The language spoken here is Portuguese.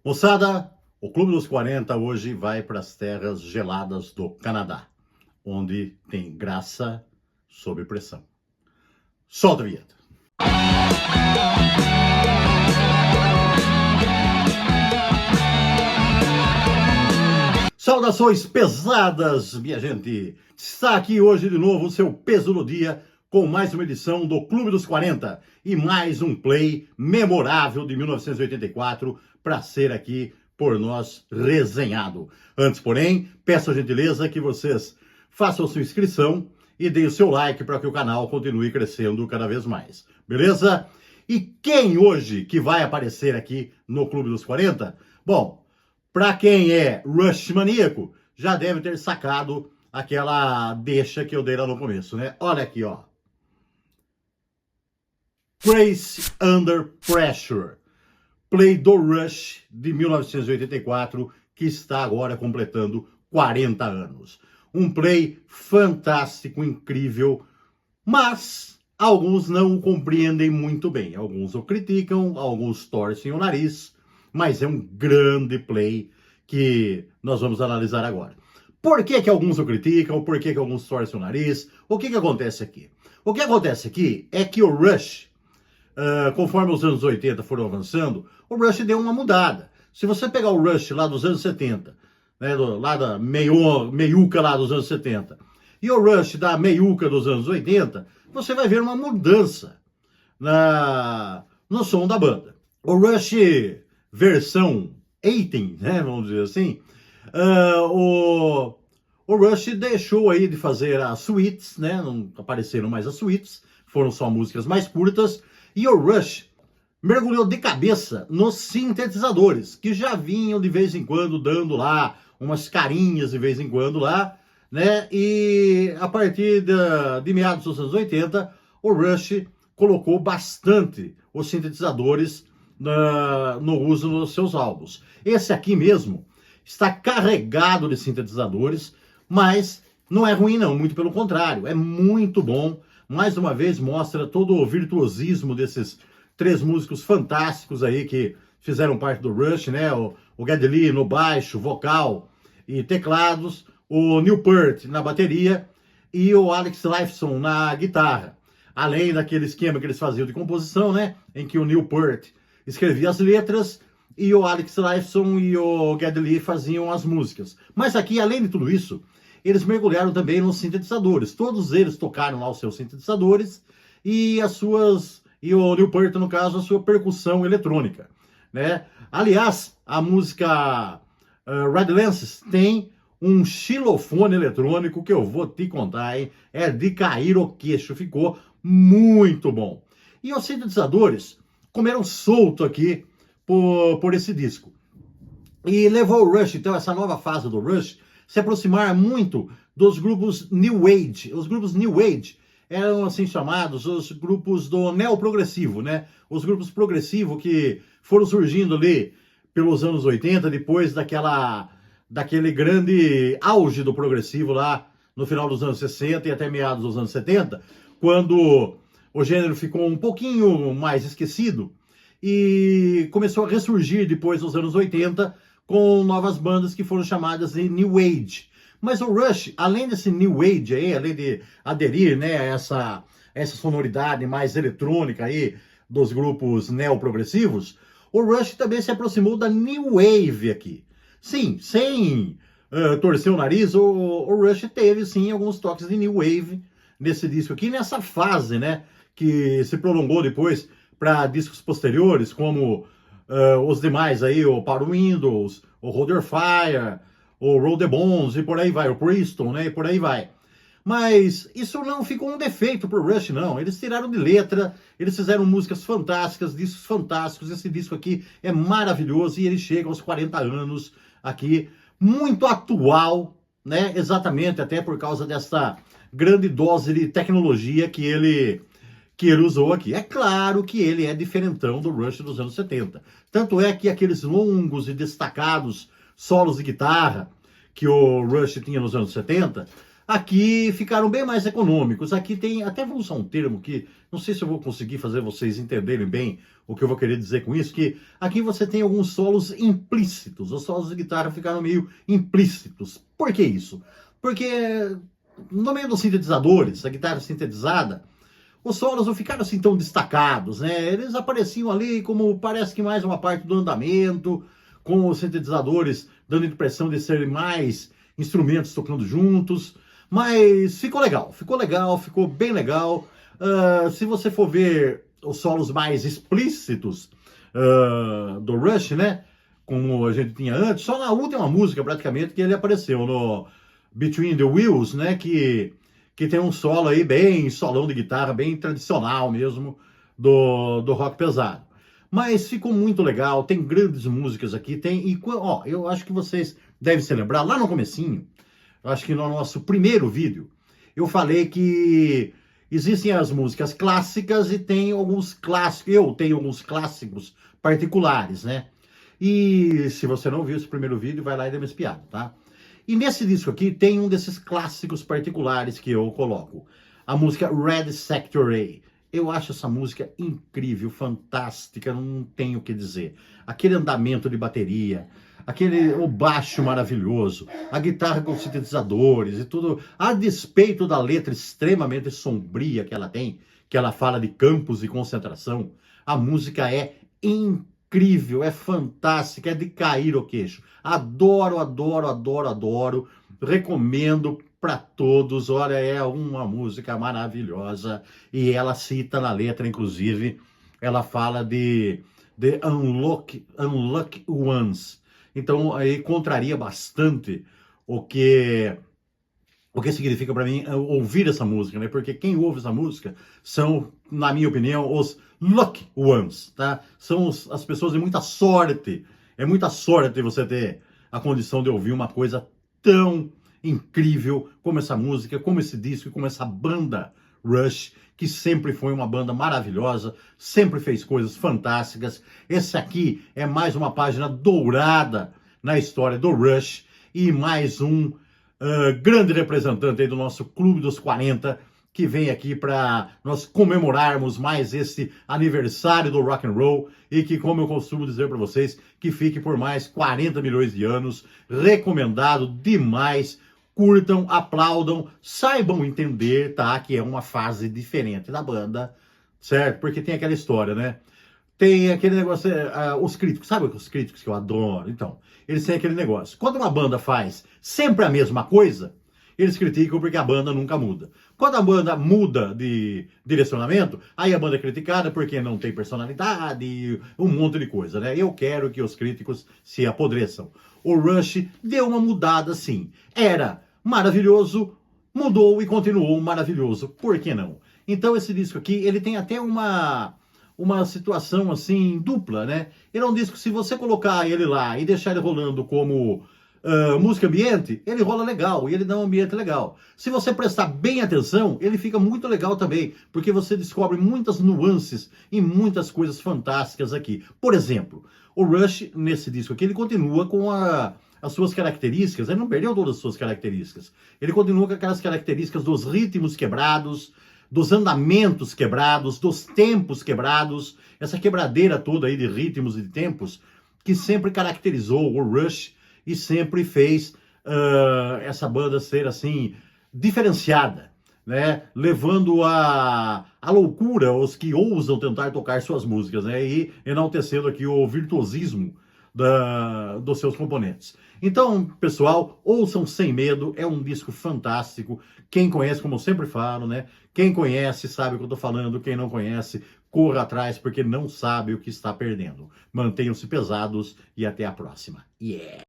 Moçada, o Clube dos 40 hoje vai para as terras geladas do Canadá, onde tem graça sob pressão. Solta a vinheta. Saudações pesadas, minha gente! Está aqui hoje de novo o seu Peso no Dia, com mais uma edição do Clube dos 40 e mais um play memorável de 1984 para ser aqui por nós resenhado. Antes, porém, peço a gentileza que vocês façam a sua inscrição e deem o seu like para que o canal continue crescendo cada vez mais. Beleza? E quem hoje que vai aparecer aqui no Clube dos 40? Bom, para quem é Rush maníaco, já deve ter sacado aquela deixa que eu dei lá no começo, né? Olha aqui, ó. Crazy Under Pressure. Play do Rush de 1984, que está agora completando 40 anos. Um play fantástico, incrível, mas alguns não o compreendem muito bem. Alguns o criticam, alguns torcem o nariz, mas é um grande play que nós vamos analisar agora. Por que alguns o criticam? Por que alguns torcem o nariz? O que acontece aqui? O que acontece aqui é que o Rush, conforme os anos 80 foram avançando, o Rush deu uma mudada. Se você pegar o Rush lá dos anos 70, né, lá da meiuca lá dos anos 70, e o Rush da meiuca dos anos 80, você vai ver uma mudança no som da banda. O Rush versão 18, né, vamos dizer assim, o Rush deixou aí de fazer as suites, né, não apareceram mais as suites, foram só músicas mais curtas, e o Rush mergulhou de cabeça nos sintetizadores, que já vinham de vez em quando dando lá umas carinhas de vez em quando lá, né? E a partir de meados dos anos 80, o Rush colocou bastante os sintetizadores no uso nos seus álbuns. Esse aqui mesmo está carregado de sintetizadores, mas não é ruim não, muito pelo contrário, é muito bom. Mais uma vez mostra todo o virtuosismo desses três músicos fantásticos aí que fizeram parte do Rush, né? O Geddy Lee no baixo, vocal e teclados, o Neil Peart na bateria e o Alex Lifeson na guitarra. Além daquele esquema que eles faziam de composição, né? Em que o Neil Peart escrevia as letras e o Alex Lifeson e o Geddy Lee faziam as músicas. Mas aqui, além de tudo isso, eles mergulharam também nos sintetizadores. Todos eles tocaram lá os seus sintetizadores e o Neil Peart, no caso, a sua percussão eletrônica, né? Aliás, a música Red Lances tem um xilofone eletrônico que eu vou te contar, hein? É de cair o queixo, ficou muito bom. E os sintetizadores comeram solto aqui por esse disco. E levou o Rush, então, essa nova fase do Rush, se aproximar muito dos grupos New Age. Os grupos New Age eram assim chamados os grupos do neoprogressivo, né? Os grupos progressivos que foram surgindo ali pelos anos 80, depois daquele grande auge do progressivo lá no final dos anos 60 e até meados dos anos 70, quando o gênero ficou um pouquinho mais esquecido e começou a ressurgir depois dos anos 80 com novas bandas que foram chamadas de New Age. Mas o Rush, além desse New Age aí, além de aderir, né, a essa sonoridade mais eletrônica aí dos grupos neoprogressivos, o Rush também se aproximou da New Wave aqui. Sim, sem torcer o nariz, o Rush teve sim alguns toques de New Wave nesse disco aqui, nessa fase, né, que se prolongou depois para discos posteriores, como os demais aí, o Power Windows, o Hold Your Fire, o Roll the Bones e por aí vai, o Preston, né, e por aí vai. Mas isso não ficou um defeito pro Rush, não. Eles tiraram de letra, eles fizeram músicas fantásticas, discos fantásticos. Esse disco aqui é maravilhoso e ele chega aos 40 anos aqui, muito atual, né, exatamente até por causa dessa grande dose de tecnologia que ele usou aqui. É claro que ele é diferentão do Rush dos anos 70. Tanto é que aqueles longos e destacados solos de guitarra que o Rush tinha nos anos 70, Aqui ficaram bem mais econômicos. Aqui tem, até vou usar um termo que não sei se eu vou conseguir fazer vocês entenderem bem o que eu vou querer dizer com isso, que aqui você tem alguns solos implícitos. Os solos de guitarra ficaram meio implícitos. Por que isso? Porque no meio dos sintetizadores, a guitarra sintetizada, os solos não ficaram assim tão destacados, né? Eles apareciam ali como parece que mais uma parte do andamento, com os sintetizadores dando a impressão de serem mais instrumentos tocando juntos. Mas ficou legal, ficou bem legal. Se você for ver os solos mais explícitos do Rush, né? Como a gente tinha antes, só na última música praticamente que ele apareceu no Between the Wheels, né? Que tem um solo aí bem solão de guitarra, bem tradicional mesmo do rock pesado. Mas ficou muito legal, tem grandes músicas aqui, ó, eu acho que vocês devem se lembrar, lá no comecinho, eu acho que no nosso primeiro vídeo, eu falei que existem as músicas clássicas e tem alguns clássicos, eu tenho alguns clássicos particulares, né? E se você não viu esse primeiro vídeo, vai lá e dê uma espiada, tá? E nesse disco aqui tem um desses clássicos particulares que eu coloco. A música Red Sector A. Eu acho essa música incrível, fantástica, não tenho o que dizer. Aquele andamento de bateria, o baixo maravilhoso, a guitarra com sintetizadores e tudo, a despeito da letra extremamente sombria que ela tem, que ela fala de campos de concentração, a música é incrível, é fantástica, é de cair o queixo. Adoro, adoro, adoro, adoro. Recomendo para todos. Olha, é uma música maravilhosa. E ela cita na letra, inclusive, ela fala de unlucky ones. Então, aí contraria bastante o que significa para mim ouvir essa música, né? Porque quem ouve essa música são, na minha opinião, os lucky ones, tá? São as pessoas de muita sorte. É muita sorte você ter a condição de ouvir uma coisa tão incrível como essa música, como esse disco, como essa banda Rush, que sempre foi uma banda maravilhosa, sempre fez coisas fantásticas. Esse aqui é mais uma página dourada na história do Rush e mais um grande representante aí do nosso Clube dos 40, que vem aqui para nós comemorarmos mais esse aniversário do rock and roll e que, como eu costumo dizer para vocês, que fique por mais 40 milhões de anos. Recomendado demais. Curtam, aplaudam, saibam entender, tá? Que é uma fase diferente da banda, certo? Porque tem aquela história, né? Tem aquele negócio, os críticos, sabe os críticos que eu adoro? Então, eles têm aquele negócio. Quando uma banda faz sempre a mesma coisa, eles criticam porque a banda nunca muda. Quando a banda muda de direcionamento, aí a banda é criticada porque não tem personalidade, um monte de coisa, né? Eu quero que os críticos se apodreçam. O Rush deu uma mudada, sim. Era maravilhoso, mudou e continuou maravilhoso. Por que não? Então esse disco aqui, ele tem até uma situação assim dupla, né? Ele é um disco, se você colocar ele lá e deixar ele rolando como música ambiente, ele rola legal e ele dá um ambiente legal. Se você prestar bem atenção, ele fica muito legal também, porque você descobre muitas nuances e muitas coisas fantásticas aqui. Por exemplo, o Rush, nesse disco aqui, ele continua com as suas características, ele não perdeu todas as suas características. Ele continua com aquelas características dos ritmos quebrados, dos andamentos quebrados, dos tempos quebrados, essa quebradeira toda aí de ritmos e de tempos que sempre caracterizou o Rush e sempre fez essa banda ser assim diferenciada, né? Levando a loucura os que ousam tentar tocar suas músicas, né? E enaltecendo aqui o virtuosismo dos seus componentes. Então, pessoal, ouçam sem medo, é um disco fantástico. Quem conhece, como eu sempre falo, né? Quem conhece sabe o que eu tô falando, quem não conhece, corra atrás, porque não sabe o que está perdendo. Mantenham-se pesados e até a próxima. Yeah!